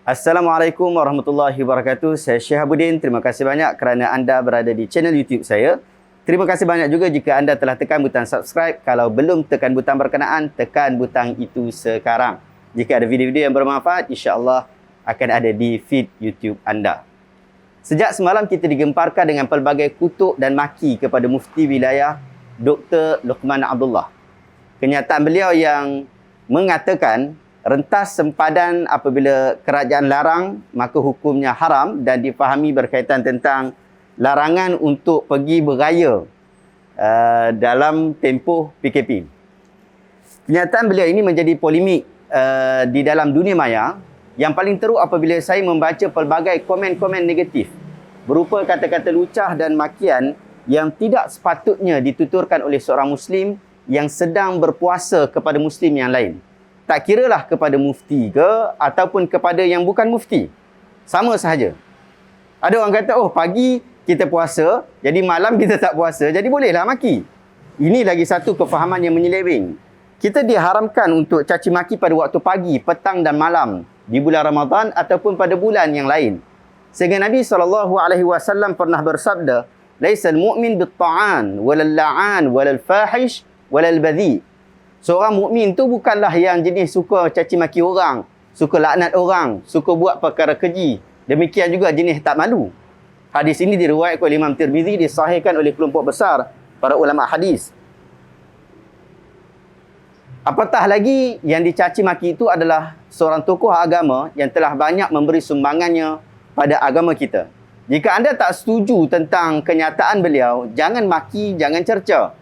Assalamualaikum warahmatullahi wabarakatuh. Saya Syihabuddin. Terima kasih banyak kerana anda berada di channel YouTube saya. Terima kasih banyak juga jika anda telah tekan butang subscribe. Kalau belum tekan butang berkenaan, tekan butang itu sekarang. Jika ada video-video yang bermanfaat, insya-Allah akan ada di feed YouTube anda. Sejak semalam kita digemparkan dengan pelbagai kutuk dan maki kepada Mufti Wilayah Dr. Luqman Abdullah. Kenyataan beliau yang mengatakan rentas sempadan apabila kerajaan larang, maka hukumnya haram, dan difahami berkaitan tentang larangan untuk pergi beraya dalam tempoh PKP. Kenyataan beliau ini menjadi polemik di dalam dunia maya. Yang paling teruk apabila saya membaca pelbagai komen-komen negatif berupa kata-kata lucah dan makian yang tidak sepatutnya dituturkan oleh seorang Muslim yang sedang berpuasa kepada Muslim yang lain. Tak kiralah kepada mufti ke ataupun kepada yang bukan mufti. Sama sahaja. Ada orang kata, oh pagi kita puasa, jadi malam kita tak puasa, jadi bolehlah maki. Ini lagi satu kefahaman yang menyeleweng. Kita diharamkan untuk caci maki pada waktu pagi, petang dan malam di bulan Ramadan ataupun pada bulan yang lain. Sehingga Nabi SAW pernah bersabda, "Laisal mu'min bit-ta'an walal la'an walal fahish walal badhi." Seorang mukmin tu bukanlah yang jenis suka caci maki orang, suka laknat orang, suka buat perkara keji. Demikian juga jenis tak malu. Hadis ini diriwayatkan oleh Imam Tirmizi, disahihkan oleh kelompok besar para ulama hadis. Apatah lagi yang dicaci maki itu adalah seorang tokoh agama yang telah banyak memberi sumbangannya pada agama kita. Jika anda tak setuju tentang kenyataan beliau, jangan maki, jangan cerca.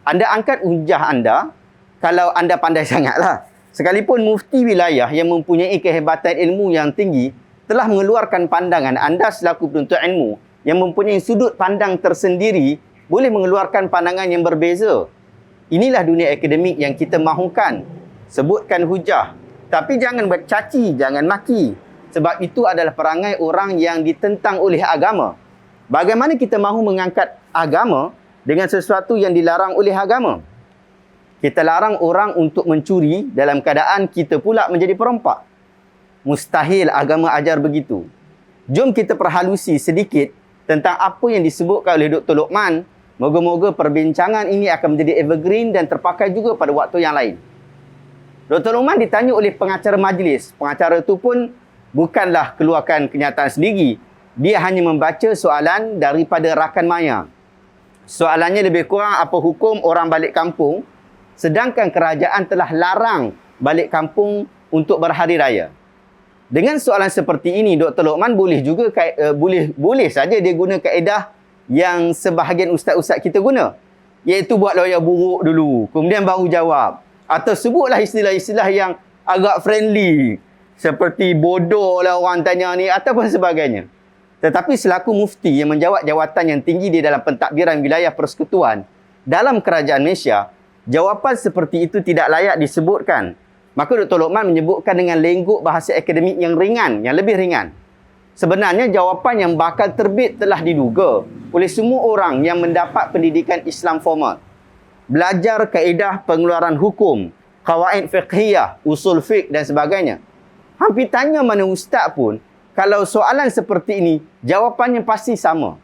Anda angkat hujah anda kalau anda pandai sangatlah. Sekalipun mufti wilayah yang mempunyai kehebatan ilmu yang tinggi telah mengeluarkan pandangan, anda selaku penuntut ilmu yang mempunyai sudut pandang tersendiri boleh mengeluarkan pandangan yang berbeza. Inilah dunia akademik yang kita mahukan. Sebutkan hujah. Tapi jangan bercaci, jangan maki. Sebab itu adalah perangai orang yang ditentang oleh agama. Bagaimana kita mahu mengangkat agama dengan sesuatu yang dilarang oleh agama? Kita larang orang untuk mencuri dalam keadaan kita pula menjadi perompak. Mustahil agama ajar begitu. Jom kita perhalusi sedikit tentang apa yang disebutkan oleh Dr. Luqman. Moga-moga perbincangan ini akan menjadi evergreen dan terpakai juga pada waktu yang lain. Dr. Luqman ditanya oleh pengacara majlis. Pengacara itu pun bukanlah keluarkan kenyataan sendiri. Dia hanya membaca soalan daripada rakan maya. Soalannya lebih kurang apa hukum orang balik kampung sedangkan kerajaan telah larang balik kampung untuk berhari raya. Dengan soalan seperti ini, Dr. Luqman boleh juga boleh saja dia guna kaedah yang sebahagian ustaz-ustaz kita guna, iaitu buat lawyer buruk dulu, kemudian baru jawab, atau sebutlah istilah-istilah yang agak friendly seperti bodoh lah orang tanya ni ataupun sebagainya. Tetapi selaku mufti yang menjawab jawatan yang tinggi di dalam pentadbiran wilayah persekutuan dalam kerajaan Malaysia, jawapan seperti itu tidak layak disebutkan. Maka Dr. Luqman menyebutkan dengan lenggok bahasa akademik yang ringan, yang lebih ringan. Sebenarnya jawapan yang bakal terbit telah diduga oleh semua orang yang mendapat pendidikan Islam formal. Belajar kaedah pengeluaran hukum, qawaid fiqhiyah, usul fiqh dan sebagainya. Hampir tanya mana ustaz pun, kalau soalan seperti ini, jawapannya pasti sama.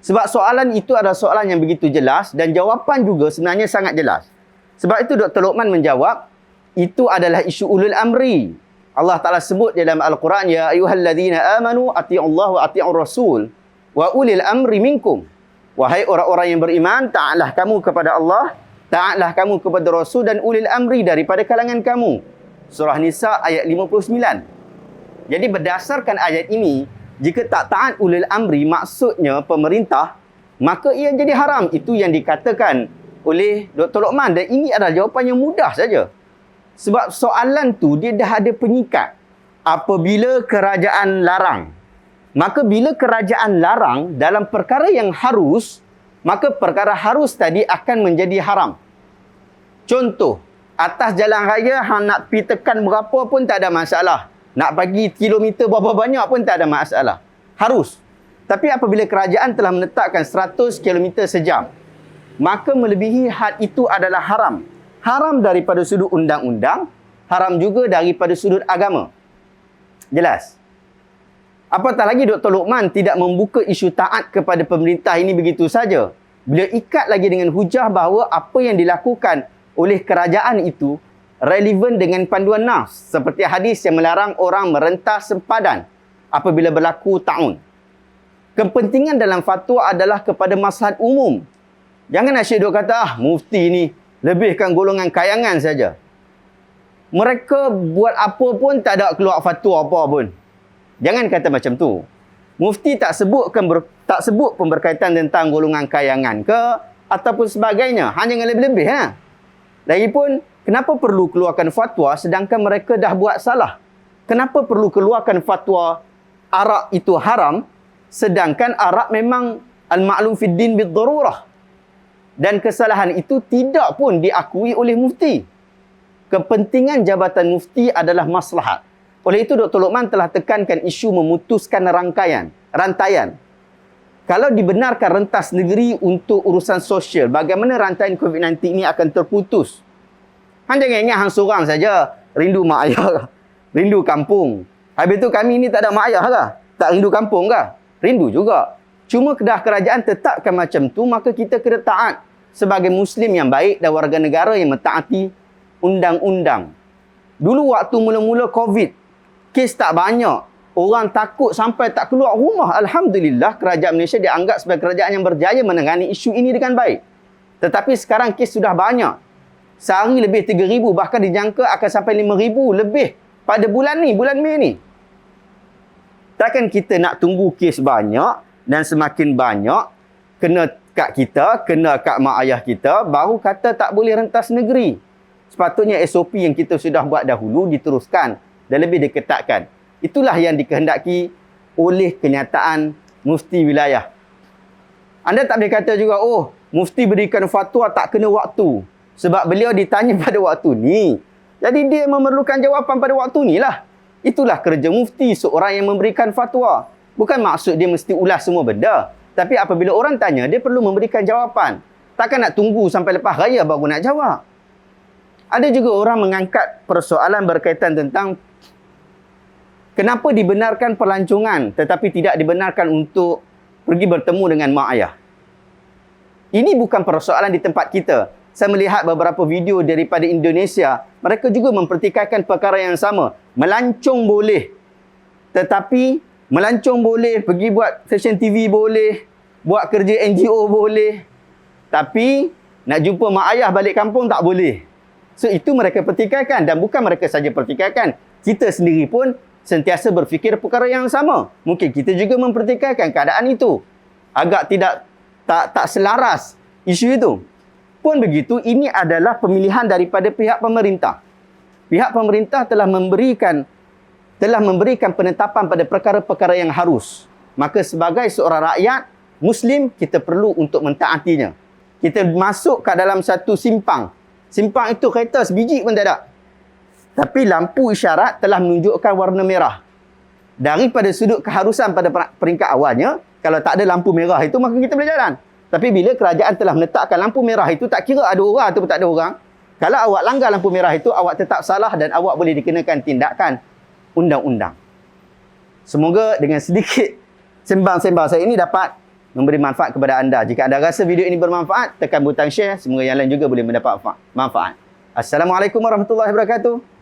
Sebab soalan itu adalah soalan yang begitu jelas dan jawapan juga sebenarnya sangat jelas. Sebab itu Dr. Luqman menjawab, itu adalah isu ulul amri. Allah Ta'ala sebut dalam Al-Quran, Ya ayuhalladzina amanu ati'ullah wa ati'ur rasul wa ulil amri minkum. Wahai orang-orang yang beriman, taatlah kamu kepada Allah, taatlah kamu kepada Rasul dan ulil amri daripada kalangan kamu. Surah Nisa ayat 59. Jadi berdasarkan ayat ini, jika tak taat ulil amri maksudnya pemerintah, maka ia jadi haram. Itu yang dikatakan oleh Dr. Luqman, dan ini adalah jawapan yang mudah saja. Sebab soalan tu dia dah ada penyikat. Apabila kerajaan larang, maka bila kerajaan larang dalam perkara yang harus, maka perkara harus tadi akan menjadi haram. Contoh, atas jalan raya hang nak pi tekan berapa pun tak ada masalah. Nak bagi kilometer berapa banyak pun tak ada masalah. Harus. Tapi apabila kerajaan telah menetapkan 100 km sejam, maka melebihi had itu adalah haram. Haram daripada sudut undang-undang, haram juga daripada sudut agama. Jelas. Apatah lagi Dr. Luqman tidak membuka isu taat kepada pemerintah ini begitu saja. Beliau ikat lagi dengan hujah bahawa apa yang dilakukan oleh kerajaan itu relevan dengan panduan nas. Seperti hadis yang melarang orang merentas sempadan apabila berlaku ta'un. Kepentingan dalam fatwa adalah kepada maslahat umum. Jangan asyik duk kata, mufti ni lebihkan golongan kayangan saja. Mereka buat apa pun tak ada keluar fatwa apa pun. Jangan kata macam tu. Mufti tak sebut pun berkaitan tentang golongan kayangan ke ataupun sebagainya. Hanya yang lebih-lebih. Lagipun, kenapa perlu keluarkan fatwa sedangkan mereka dah buat salah? Kenapa perlu keluarkan fatwa arak itu haram sedangkan arak memang al-ma'lum fid din bid-darurah? Dan kesalahan itu tidak pun diakui oleh mufti. Kepentingan jabatan mufti adalah maslahat. Oleh itu, Dr. Luqman telah tekankan isu memutuskan rantaian. Kalau dibenarkan rentas negeri untuk urusan sosial, bagaimana rantaian COVID-19 ini akan terputus? Hanya jangan ingat hang seorang saja rindu mak ayah, rindu kampung. Habis itu kami ni tak ada mak ayah kah? Tak rindu kampung kah? Rindu juga. Cuma kedah kerajaan tetapkan macam tu, maka kita kena taat sebagai Muslim yang baik dan warga negara yang mentaati undang-undang. Dulu waktu mula-mula COVID, kes tak banyak. Orang takut sampai tak keluar rumah. Alhamdulillah, kerajaan Malaysia dianggap sebagai kerajaan yang berjaya menangani isu ini dengan baik. Tetapi sekarang kes sudah banyak. Sehari lebih 3,000, bahkan dijangka akan sampai 5,000 lebih pada bulan Mei ni. Takkan kita nak tunggu kes banyak dan semakin banyak, kena kat kita, kena kat mak ayah kita, baru kata tak boleh rentas negeri. Sepatutnya SOP yang kita sudah buat dahulu diteruskan dan lebih diketatkan. Itulah yang dikehendaki oleh kenyataan mufti wilayah. Anda tak boleh kata juga, oh, mufti berikan fatwa tak kena waktu. Sebab beliau ditanya pada waktu ni. Jadi dia memerlukan jawapan pada waktu ni lah. Itulah kerja mufti, seorang yang memberikan fatwa. Bukan maksud dia mesti ulas semua benda. Tapi apabila orang tanya, dia perlu memberikan jawapan. Takkan nak tunggu sampai lepas raya baru nak jawab. Ada juga orang mengangkat persoalan berkaitan tentang kenapa dibenarkan pelancongan tetapi tidak dibenarkan untuk pergi bertemu dengan mak ayah. Ini bukan persoalan di tempat kita. Saya melihat beberapa video daripada Indonesia. Mereka juga mempertikaikan perkara yang sama. Melancong boleh. Tetapi melancong boleh, pergi buat stesen TV boleh, buat kerja NGO boleh. Tapi nak jumpa mak ayah balik kampung tak boleh. So itu mereka pertikaikan dan bukan mereka saja pertikaikan. Kita sendiri pun sentiasa berfikir perkara yang sama. Mungkin kita juga mempertikaikan keadaan itu. Agak tak selaras isu itu. Pun begitu, ini adalah pemilihan daripada pihak pemerintah. Pihak pemerintah telah memberikan penetapan pada perkara-perkara yang harus. Maka sebagai seorang rakyat Muslim, kita perlu untuk mentaatinya. Kita masuk ke dalam satu simpang. Simpang itu kereta sebiji pun tak ada. Tapi lampu isyarat telah menunjukkan warna merah. Daripada sudut keharusan pada peringkat awalnya, kalau tak ada lampu merah itu, maka kita boleh jalan. Tapi bila kerajaan telah menetapkan lampu merah itu, tak kira ada orang ataupun tak ada orang. Kalau awak langgar lampu merah itu, awak tetap salah dan awak boleh dikenakan tindakan undang-undang. Semoga dengan sedikit sembang-sembang saya ini dapat memberi manfaat kepada anda. Jika anda rasa video ini bermanfaat, tekan butang share. Semoga yang lain juga boleh mendapat manfaat. Assalamualaikum warahmatullahi wabarakatuh.